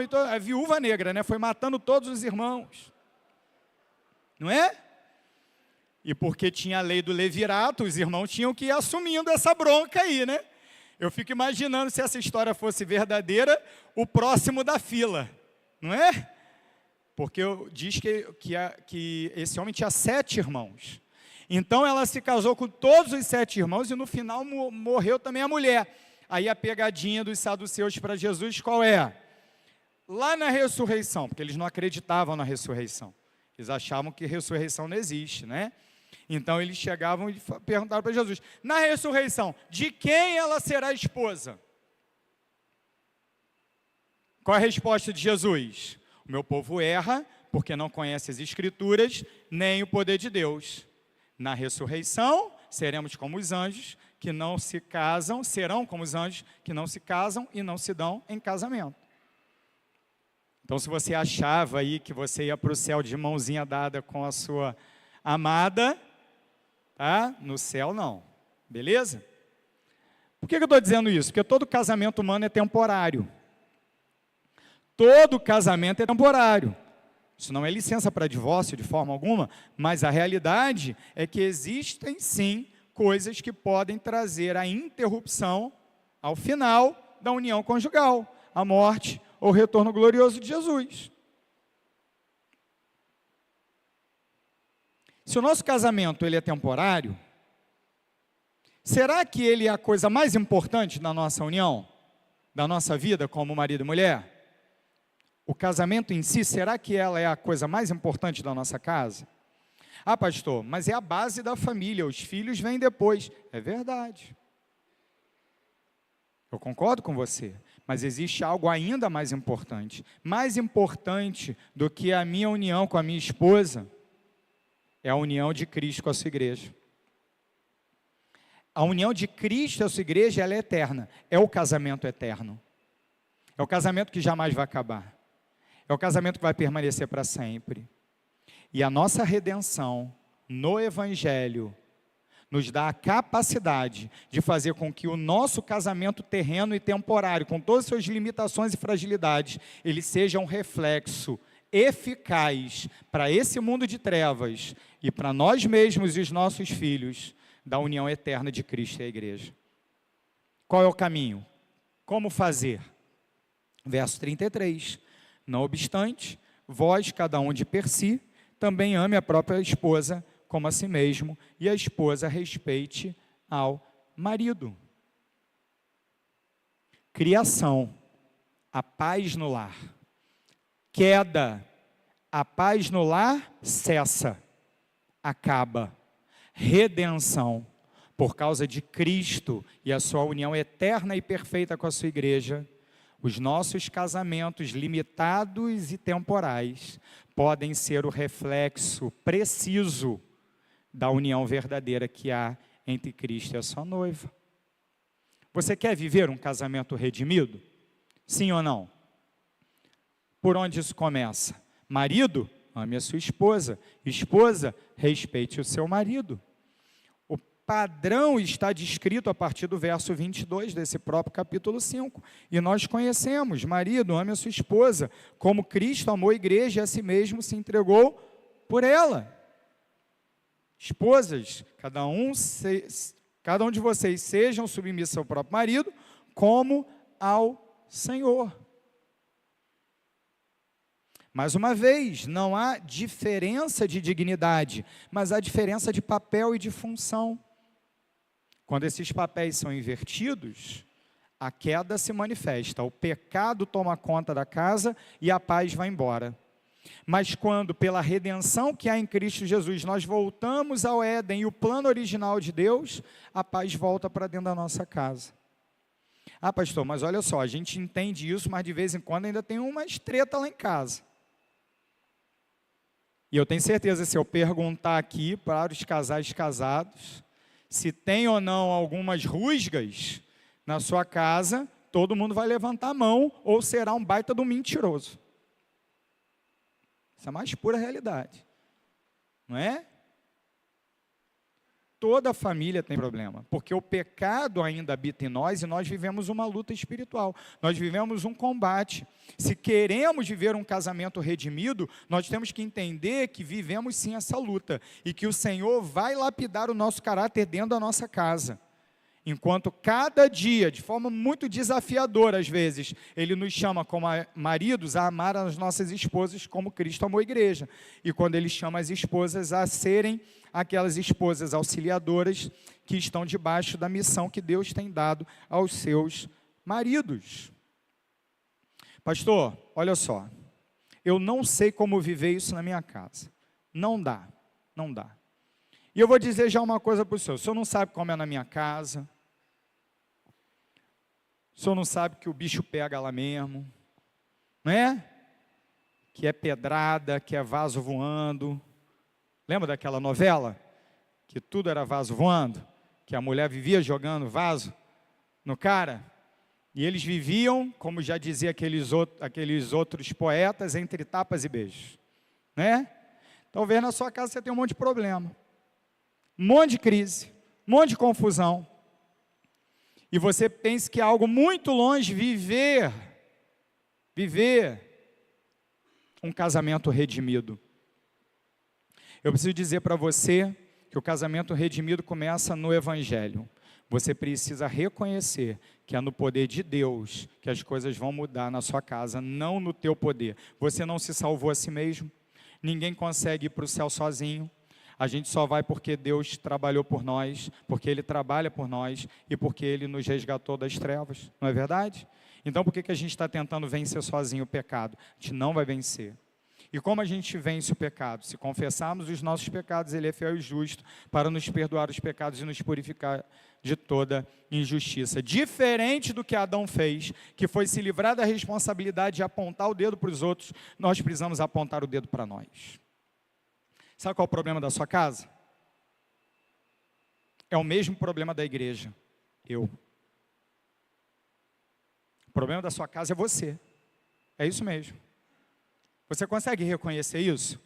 Speaker 1: então, a viúva negra, né? Foi matando todos os irmãos, não é? E porque tinha a lei do levirato, os irmãos tinham que ir assumindo essa bronca aí, né? Eu fico imaginando, se essa história fosse verdadeira, o próximo da fila, não é? Porque diz que esse homem tinha 7 irmãos. Então ela se casou com todos os 7 irmãos e no final morreu também a mulher. Aí a pegadinha dos saduceus para Jesus qual é? Lá na ressurreição, porque eles não acreditavam na ressurreição. Eles achavam que ressurreição não existe, né? Então eles chegavam e perguntaram para Jesus, na ressurreição, de quem ela será esposa? Qual a resposta de Jesus? O meu povo erra porque não conhece as Escrituras, nem o poder de Deus. Na ressurreição, seremos como os anjos que não se casam, serão como os anjos que não se casam e não se dão em casamento. Então, se você achava aí que você ia para o céu de mãozinha dada com a sua amada, tá? No céu não, beleza? Por que eu estou dizendo isso? Porque todo casamento humano é temporário. Todo casamento é temporário. Isso não é licença para divórcio de forma alguma, mas a realidade é que existem sim coisas que podem trazer a interrupção ao final da união conjugal, a morte ou o retorno glorioso de Jesus. Se o nosso casamento ele é temporário, será que ele é a coisa mais importante da nossa união, da nossa vida como marido e mulher? O casamento em si, será que ela é a coisa mais importante da nossa casa? Ah, pastor, mas é a base da família, os filhos vêm depois. É verdade. Eu concordo com você, mas existe algo ainda mais importante do que a minha união com a minha esposa, é a união de Cristo com a sua igreja. A união de Cristo com a sua igreja, ela é eterna, é o casamento eterno, é o casamento que jamais vai acabar. É o casamento que vai permanecer para sempre. E a nossa redenção no Evangelho nos dá a capacidade de fazer com que o nosso casamento terreno e temporário, com todas as suas limitações e fragilidades, ele seja um reflexo eficaz para esse mundo de trevas e para nós mesmos e os nossos filhos da união eterna de Cristo e a igreja. Qual é o caminho? Como fazer? Verso 33. Não obstante, vós, cada um de per si, também ame a própria esposa como a si mesmo, e a esposa respeite ao marido. Criação, a paz no lar. Queda, a paz no lar cessa, acaba. Redenção, por causa de Cristo e a sua união eterna e perfeita com a sua igreja, os nossos casamentos limitados e temporais podem ser o reflexo preciso da união verdadeira que há entre Cristo e a sua noiva. Você quer viver um casamento redimido? Sim ou não? Por onde isso começa? Marido, ame a sua esposa. Esposa, respeite o seu marido. O padrão está descrito a partir do verso 22 desse próprio capítulo 5. E nós conhecemos, marido, ame a sua esposa, como Cristo amou a igreja e a si mesmo se entregou por ela. Esposas, cada um de vocês sejam submissos ao próprio marido, como ao Senhor. Mais uma vez, não há diferença de dignidade, mas há diferença de papel e de função. Quando esses papéis são invertidos, a queda se manifesta, o pecado toma conta da casa e a paz vai embora. Mas quando, pela redenção que há em Cristo Jesus, nós voltamos ao Éden e o plano original de Deus, a paz volta para dentro da nossa casa. Ah, pastor, mas olha só, a gente entende isso, mas de vez em quando ainda tem uma treta lá em casa. E eu tenho certeza, se eu perguntar aqui para os casais casados, se tem ou não algumas rusgas na sua casa, todo mundo vai levantar a mão, ou será um baita do mentiroso. Isso é a mais pura realidade. Não é? Toda família tem problema, porque o pecado ainda habita em nós e nós vivemos uma luta espiritual, nós vivemos um combate. Se queremos viver um casamento redimido, nós temos que entender que vivemos sim essa luta e que o Senhor vai lapidar o nosso caráter dentro da nossa casa. Enquanto cada dia, de forma muito desafiadora às vezes, Ele nos chama como maridos a amar as nossas esposas como Cristo amou a igreja. E quando Ele chama as esposas a serem aquelas esposas auxiliadoras que estão debaixo da missão que Deus tem dado aos seus maridos. Pastor, olha só, eu não sei como viver isso na minha casa. Não dá, não dá. E eu vou dizer já uma coisa para o senhor não sabe como é na minha casa, o senhor não sabe que o bicho pega lá mesmo, não é? Que é pedrada, que é vaso voando. Lembra daquela novela? Que tudo era vaso voando? Que a mulher vivia jogando vaso no cara? E eles viviam, como já dizia aqueles outros poetas, entre tapas e beijos, né? Talvez na sua casa você tenha um monte de problema, um monte de crise, um monte de confusão, e você pense que é algo muito longe viver um casamento redimido. Eu preciso dizer para você que o casamento redimido começa no Evangelho. Você precisa reconhecer que é no poder de Deus que as coisas vão mudar na sua casa, não no teu poder. Você não se salvou a si mesmo, ninguém consegue ir para o céu sozinho. A gente só vai porque Deus trabalhou por nós, porque Ele trabalha por nós e porque Ele nos resgatou das trevas, não é verdade? Então por que a gente está tentando vencer sozinho o pecado? A gente não vai vencer. E como a gente vence o pecado? Se confessarmos os nossos pecados, Ele é fiel e justo para nos perdoar os pecados e nos purificar de toda injustiça. Diferente do que Adão fez, que foi se livrar da responsabilidade de apontar o dedo para os outros, nós precisamos apontar o dedo para nós. Sabe qual é o problema da sua casa? É o mesmo problema da igreja. O problema da sua casa é você. É isso mesmo. Você consegue reconhecer isso?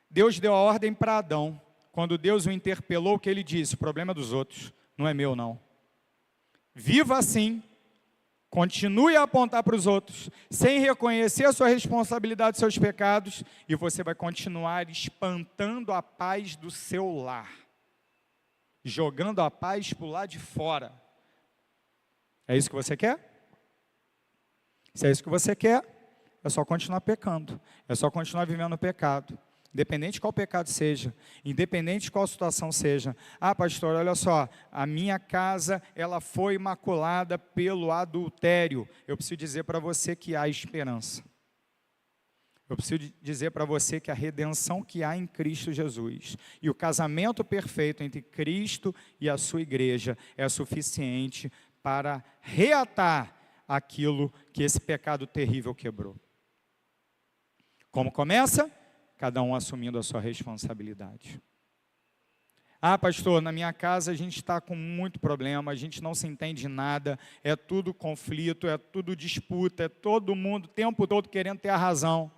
Speaker 1: Deus deu a ordem para Adão. Quando Deus o interpelou, o que ele disse? O problema é dos outros, não é meu não. Viva assim, continue a apontar para os outros, sem reconhecer a sua responsabilidade, seus pecados, e você vai continuar espantando a paz do seu lar, jogando a paz para o lado de fora. É isso que você quer? Se é isso que você quer, é só continuar pecando, é só continuar vivendo o pecado, independente de qual pecado seja, independente de qual situação seja. Ah, pastor, olha só, a minha casa, ela foi maculada pelo adultério. Eu preciso dizer para você que há esperança. Eu preciso dizer para você que a redenção que há em Cristo Jesus e o casamento perfeito entre Cristo e a sua igreja é suficiente para reatar aquilo que esse pecado terrível quebrou. Como começa? Cada um assumindo a sua responsabilidade. Ah, pastor, na minha casa a gente está com muito problema, a gente não se entende nada, é tudo conflito, é tudo disputa, é todo mundo o tempo todo querendo ter a razão.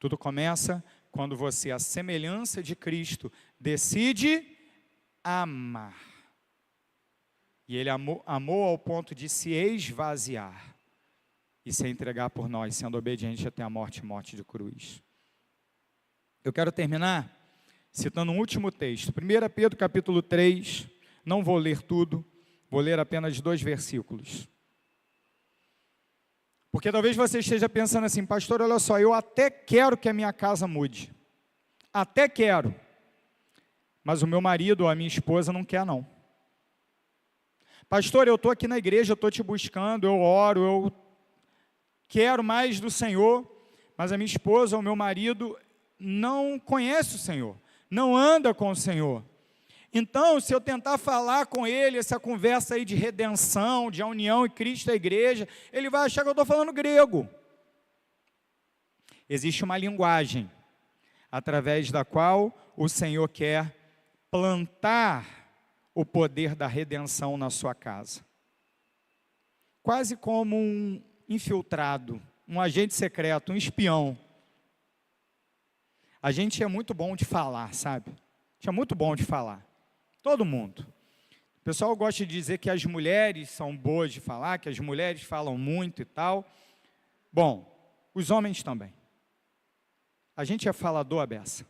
Speaker 1: Tudo começa quando você, à semelhança de Cristo, decide amar. E Ele amou ao ponto de se esvaziar e se entregar por nós, sendo obediente até a morte de cruz. Eu quero terminar citando um último texto, 1 Pedro capítulo 3, não vou ler tudo, vou ler apenas 2 versículos. Porque talvez você esteja pensando assim, pastor, olha só, eu até quero que a minha casa mude, até quero, mas o meu marido ou a minha esposa não quer não. Pastor, eu estou aqui na igreja, eu estou te buscando, eu oro, eu quero mais do Senhor, mas a minha esposa ou o meu marido não conhece o Senhor, não anda com o Senhor. Então, se eu tentar falar com ele, essa conversa aí de redenção, de união em Cristo e a igreja, ele vai achar que eu estou falando grego. Existe uma linguagem, através da qual o Senhor quer plantar o poder da redenção na sua casa. Quase como um infiltrado, um agente secreto, um espião. A gente é muito bom de falar, sabe? A gente é muito bom de falar. Todo mundo. O pessoal gosta de dizer que as mulheres são boas de falar, que as mulheres falam muito e tal. Bom, os homens também. A gente é falador à beça.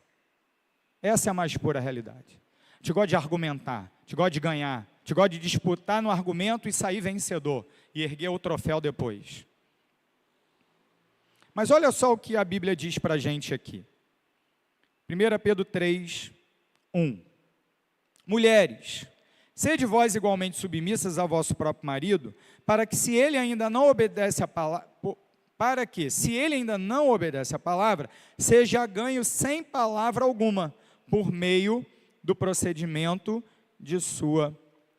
Speaker 1: Essa é a mais pura realidade. A gente gosta de argumentar, a gente gosta de ganhar, a gente gosta de disputar no argumento e sair vencedor, e erguer o troféu depois. Mas olha só o que a Bíblia diz para a gente aqui. 1 Pedro 3, 1. Mulheres, sede vós igualmente submissas ao vosso próprio marido, para que se ele ainda não obedece a palavra, seja ganho sem palavra alguma, por meio do procedimento de sua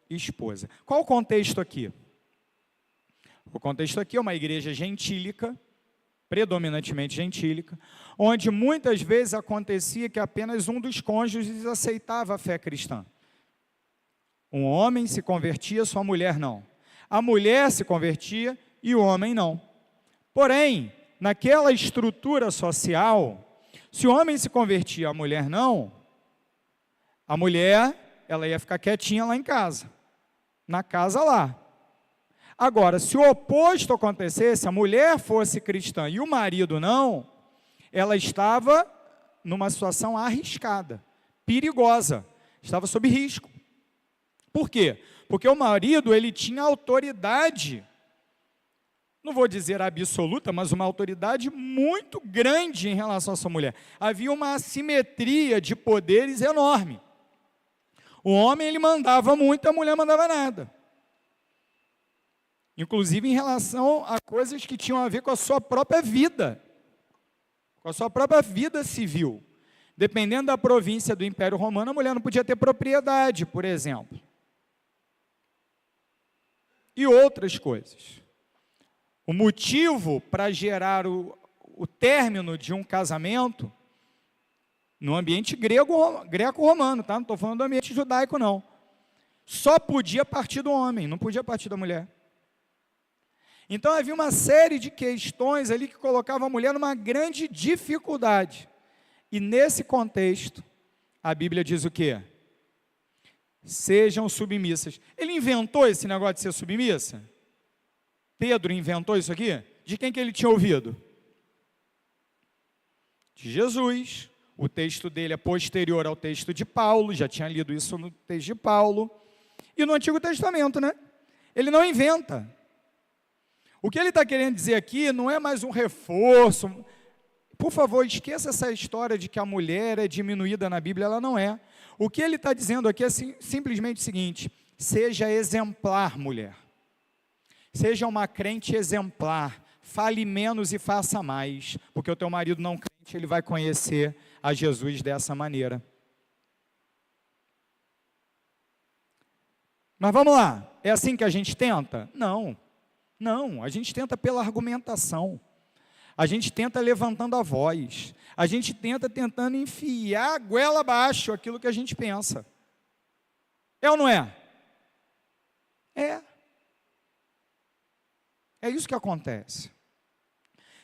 Speaker 1: esposa. Qual o contexto aqui? O contexto aqui é uma igreja gentílica, predominantemente gentílica, onde muitas vezes acontecia que apenas um dos cônjuges aceitava a fé cristã. Um homem se convertia, sua mulher não. A mulher se convertia e o homem não. Porém, naquela estrutura social, se o homem se convertia, a mulher não, a mulher, ela ia ficar quietinha lá em casa, na casa lá. Agora, se o oposto acontecesse, a mulher fosse cristã e o marido não, ela estava numa situação arriscada, perigosa, estava sob risco. Por quê? Porque o marido, ele tinha autoridade, não vou dizer absoluta, mas uma autoridade muito grande em relação à sua mulher. Havia uma assimetria de poderes enorme. O homem, ele mandava muito, a mulher mandava nada. Inclusive em relação a coisas que tinham a ver com a sua própria vida, com a sua própria vida civil. Dependendo da província do Império Romano, a mulher não podia ter propriedade, por exemplo. E outras coisas. O motivo para gerar o término de um casamento, no ambiente greco-romano, tá? Não estou falando do ambiente judaico, não. Só podia partir do homem, não podia partir da mulher. Então havia uma série de questões ali que colocavam a mulher numa grande dificuldade. E nesse contexto, a Bíblia diz o quê? Sejam submissas. Ele inventou esse negócio de ser submissa? Pedro inventou isso aqui? De quem que ele tinha ouvido? De Jesus. O texto dele é posterior ao texto de Paulo, já tinha lido isso no texto de Paulo. E no Antigo Testamento, né? Ele não inventa. O que ele está querendo dizer aqui não é mais um reforço. Por favor, esqueça essa história de que a mulher é diminuída na Bíblia, ela não é. O que ele está dizendo aqui é simplesmente o seguinte: seja exemplar, mulher. Seja uma crente exemplar. Fale menos e faça mais, porque o teu marido não crente, ele vai conhecer a Jesus dessa maneira. Mas vamos lá, é assim que a gente tenta? Não. Não, a gente tenta pela argumentação, a gente tenta levantando a voz, a gente tenta tentando enfiar a goela abaixo aquilo que a gente pensa. É ou não é? É. É isso que acontece.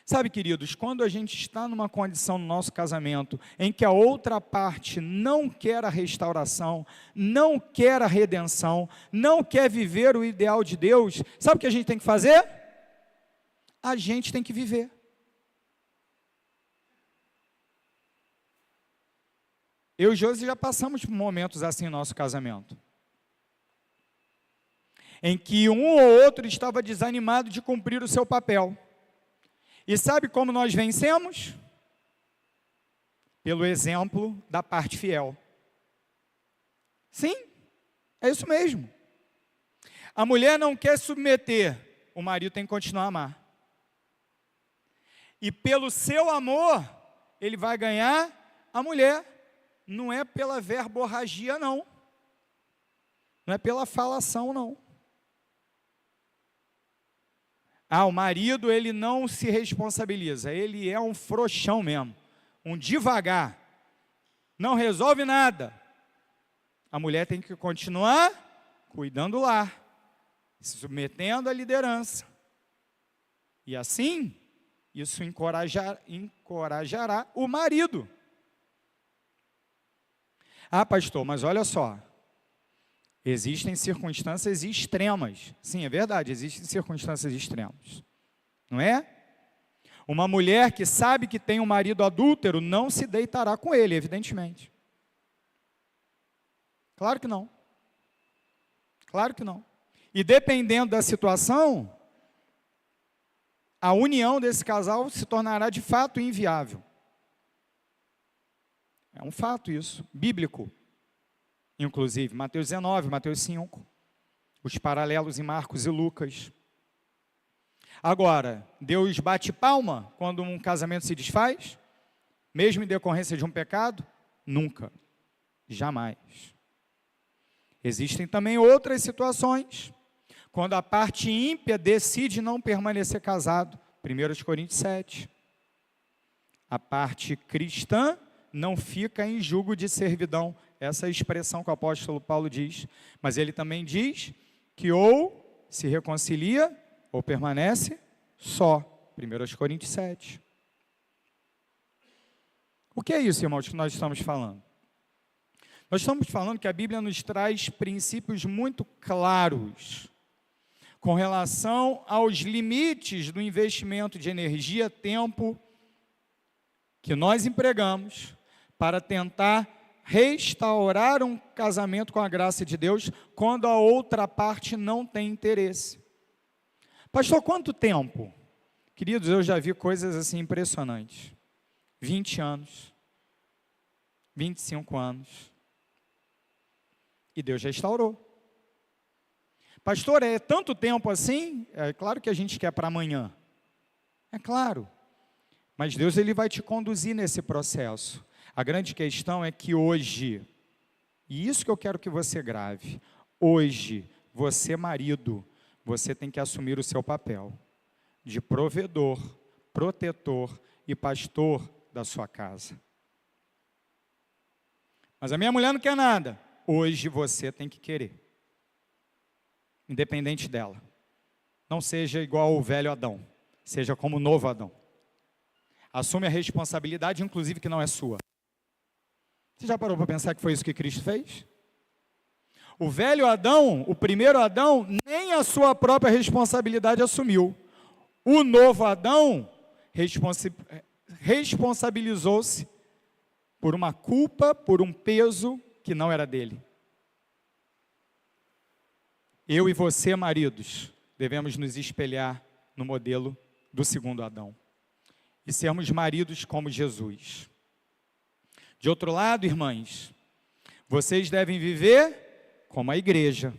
Speaker 1: Sabe, queridos, quando a gente está numa condição no nosso casamento em que a outra parte não quer a restauração, não quer a redenção, não quer viver o ideal de Deus, sabe o que a gente tem que fazer? A gente tem que viver. Eu e Josi já passamos por momentos assim no nosso casamento, em que um ou outro estava desanimado de cumprir o seu papel. E sabe como nós vencemos? Pelo exemplo da parte fiel. Sim, é isso mesmo. A mulher não quer submeter, o marido tem que continuar a amar. E pelo seu amor, ele vai ganhar a mulher. Não é pela verborragia, não. Não é pela falação, não. O marido, ele não se responsabiliza, ele é um frouxão mesmo, um devagar, não resolve nada. A mulher tem que continuar cuidando do lar, se submetendo à liderança. E assim, isso encorajará o marido. Pastor, mas olha só, existem circunstâncias extremas. Sim, é verdade, existem circunstâncias extremas. Não é? Uma mulher que sabe que tem um marido adúltero não se deitará com ele, evidentemente. Claro que não. Claro que não. E dependendo da situação, a união desse casal se tornará de fato inviável. É um fato isso, bíblico. Inclusive, Mateus 19, Mateus 5, os paralelos em Marcos e Lucas. Agora, Deus bate palma quando um casamento se desfaz? Mesmo em decorrência de um pecado? Nunca, jamais. Existem também outras situações, quando a parte ímpia decide não permanecer casado, 1 Coríntios 7. A parte cristã não fica em julgo de servidão, essa é a expressão que o apóstolo Paulo diz, mas ele também diz que ou se reconcilia ou permanece só, 1 Coríntios 7. O que é isso, irmãos, que nós estamos falando? Nós estamos falando que a Bíblia nos traz princípios muito claros com relação aos limites do investimento de energia, tempo que nós empregamos para tentar restaurar um casamento com a graça de Deus quando a outra parte não tem interesse. Pastor, quanto tempo? Queridos, eu já vi coisas assim impressionantes. 20 anos, 25 anos. E Deus restaurou. Pastor, é tanto tempo assim? É claro que a gente quer para amanhã. É claro. Mas Deus, ele vai te conduzir nesse processo. A grande questão é que hoje, e isso que eu quero que você grave, hoje, você marido, você tem que assumir o seu papel de provedor, protetor e pastor da sua casa. Mas a minha mulher não quer nada. Hoje você tem que querer, independente dela. Não seja igual o velho Adão, seja como o novo Adão. Assume a responsabilidade, inclusive que não é sua. Você já parou para pensar que foi isso que Cristo fez? O velho Adão, o primeiro Adão, nem a sua própria responsabilidade assumiu. O novo Adão responsabilizou-se por uma culpa, por um peso que não era dele. Eu e você, maridos, devemos nos espelhar no modelo do segundo Adão e sermos maridos como Jesus. De outro lado, irmãs, vocês devem viver como a igreja.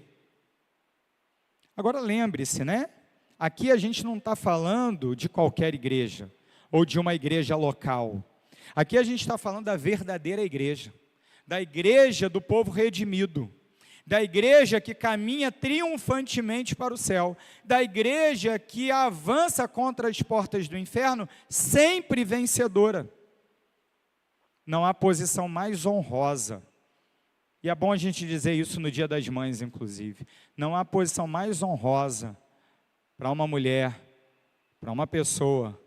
Speaker 1: Agora lembre-se, né? Aqui a gente não está falando de qualquer igreja, ou de uma igreja local. Aqui a gente está falando da verdadeira igreja, da igreja do povo redimido, da igreja que caminha triunfantemente para o céu, da igreja que avança contra as portas do inferno, sempre vencedora. Não há posição mais honrosa, e é bom a gente dizer isso no Dia das Mães, inclusive, não há posição mais honrosa para uma mulher, para uma pessoa,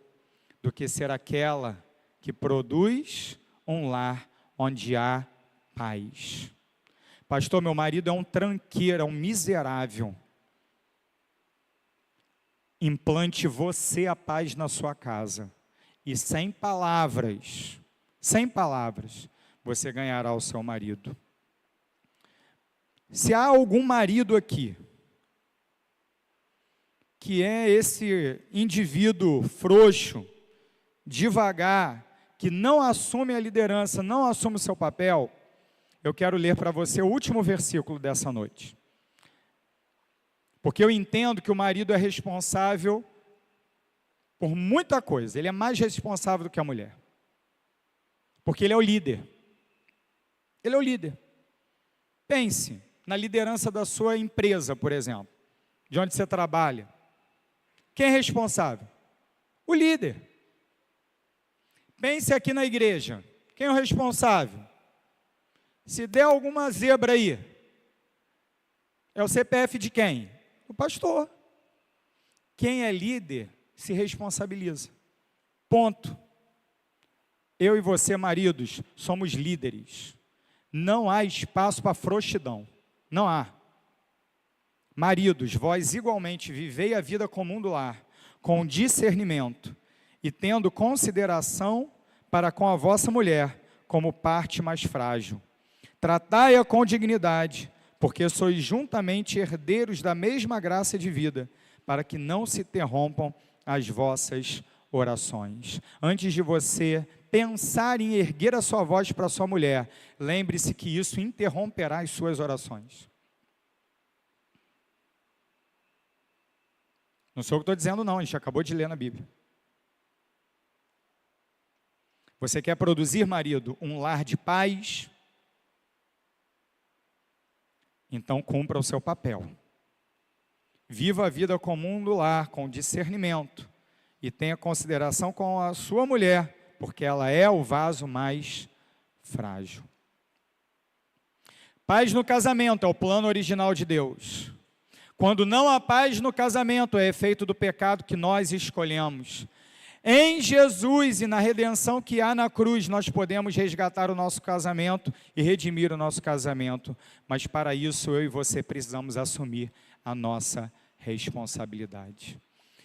Speaker 1: do que ser aquela que produz um lar onde há paz. Pastor, meu marido é um tranqueiro, é um miserável. Implante você a paz na sua casa, e sem palavras, você ganhará o seu marido. Se há algum marido aqui, que é esse indivíduo frouxo, devagar, que não assume a liderança, não assume o seu papel, eu quero ler para você o último versículo dessa noite. Porque eu entendo que o marido é responsável por muita coisa, ele é mais responsável do que a mulher. Porque ele é o líder. Ele é o líder. Pense, na liderança da sua empresa, por exemplo, de onde você trabalha. Quem é responsável? O líder. Pense aqui na igreja. Quem é o responsável? Se der alguma zebra aí, é o CPF de quem? O pastor. Quem é líder se responsabiliza. Ponto. Eu e você, maridos, somos líderes. Não há espaço para frouxidão. Não há. Maridos, vós igualmente vivei a vida comum do lar, com discernimento e tendo consideração para com a vossa mulher, como parte mais frágil. Tratai-a com dignidade, porque sois juntamente herdeiros da mesma graça de vida, para que não se interrompam as vossas orações. Antes de você pensar em erguer a sua voz para a sua mulher, lembre-se que isso interromperá as suas orações. Não sou eu que estou dizendo não, a gente acabou de ler na Bíblia. Você quer produzir, marido, um lar de paz? Então cumpra o seu papel. Viva a vida comum do lar, com discernimento, e tenha consideração com a sua mulher, porque ela é o vaso mais frágil. Paz no casamento é o plano original de Deus. Quando não há paz no casamento, é efeito do pecado que nós escolhemos. Em Jesus e na redenção que há na cruz, nós podemos resgatar o nosso casamento e redimir o nosso casamento. Mas para isso, eu e você precisamos assumir a nossa responsabilidade.